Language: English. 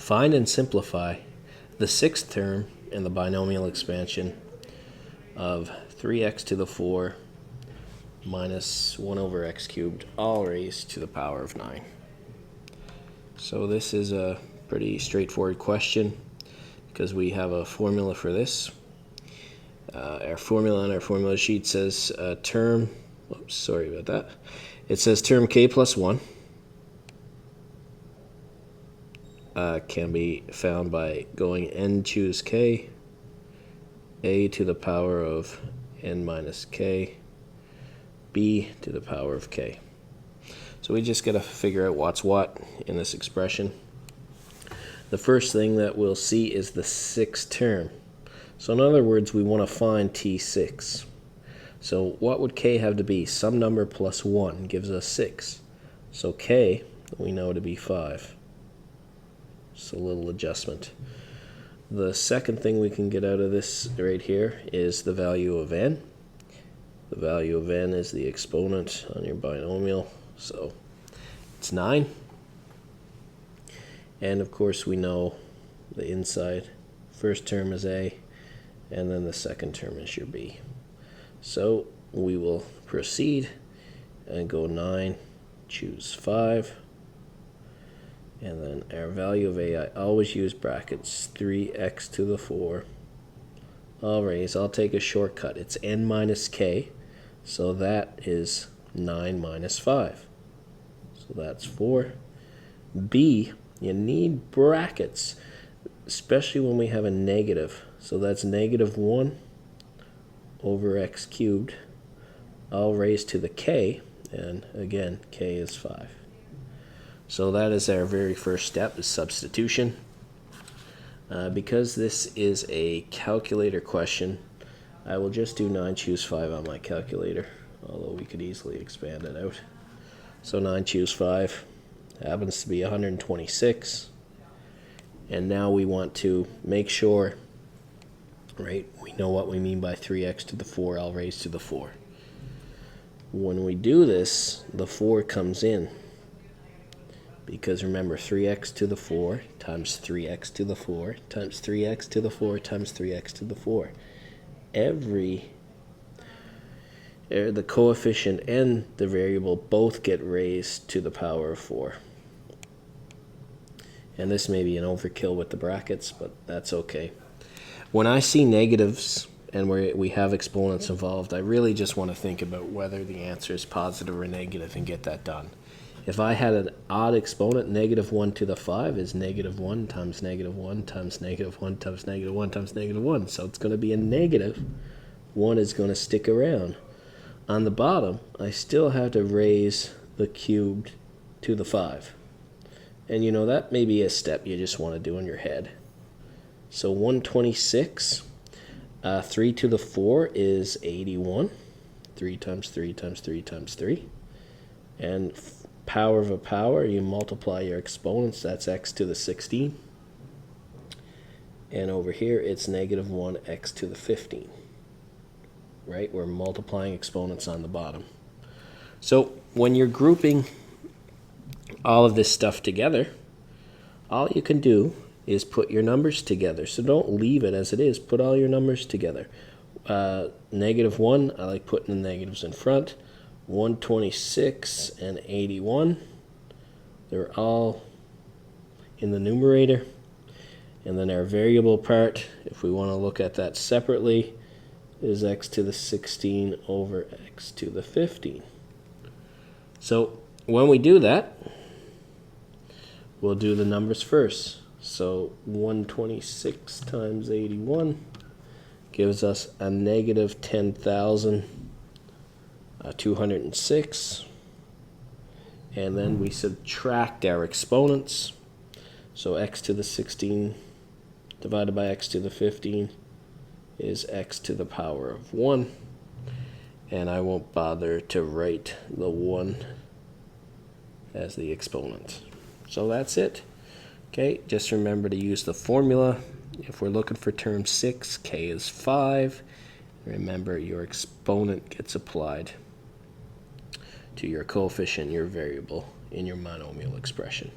Find and simplify the sixth term in the binomial expansion of 3x to the 4 minus 1 over x cubed, all raised to the power of 9. So this is a pretty straightforward question because we have a formula for this. Our formula on our formula sheet says term, oops, sorry about that. It says term k plus 1 can be found by going n choose k, a to the power of n minus k, b to the power of k. So we just got to figure out what's what in this expression. The first thing that we'll see is the sixth term. So in other words, we want to find T6. So what would k have to be? Some number plus 1 gives us 6. So k we know to be 5. Just a little adjustment. The second thing we can get out of this right here is the value of n. The value of n is the exponent on your binomial, so it's 9. And of course we know the inside. First term is a, and then the second term is your b. So we will proceed and go 9, choose 5. And then our value of a, I always use brackets, 3x to the 4. I'll raise, I'll take a shortcut. It's n minus k, so that is 9 minus 5. So that's 4. B, you need brackets, especially when we have a negative. So that's negative 1 over x cubed. I'll raise to the k, and again, k is 5. So that is our very first step, is substitution. Because this is a calculator question, I will just do 9 choose 5 on my calculator, although we could easily expand it out. So 9 choose 5 happens to be 126. And now we want to make sure, right, we know what we mean by 3x to the 4, all raised to the 4. When we do this, the 4 comes in. Because remember, 3x to the 4 times 3x to the 4 times 3x to the 4 times 3x to the 4. The coefficient and the variable both get raised to the power of 4. And this may be an overkill with the brackets, but that's okay. When I see negatives and we have exponents involved, I really just want to think about whether the answer is positive or negative and get that done. If I had an odd exponent, negative 1 to the 5 is negative 1 times negative 1 times negative 1 times negative 1 times negative 1. So it's going to be a negative. 1 is going to stick around. On the bottom, I still have to raise the cubed to the 5. And you know, that may be a step you just want to do in your head. So 126, 3 to the 4 is 81. 3 times 3 times 3 times 3. And power of a power, you multiply your exponents, that's x to the 16. And over here, it's negative 1x to the 15. Right? We're multiplying exponents on the bottom. So when you're grouping all of this stuff together, all you can do is put your numbers together. So don't leave it as it is. Put all your numbers together. Negative 1, I like putting the negatives in front. 126 and 81, they're all in the numerator. And then our variable part, if we want to look at that separately, is x to the 16 over x to the 15. So when we do that, we'll do the numbers first. So 126 times 81 gives us a negative 10,206. And then we subtract our exponents. So x to the 16 divided by x to the 15 is x to the power of 1. And I won't bother to write the 1 as the exponent. So that's it. Okay, just remember to use the formula. If we're looking for term 6, k is 5. Remember, your exponent gets applied to your coefficient, your variable, in your monomial expression.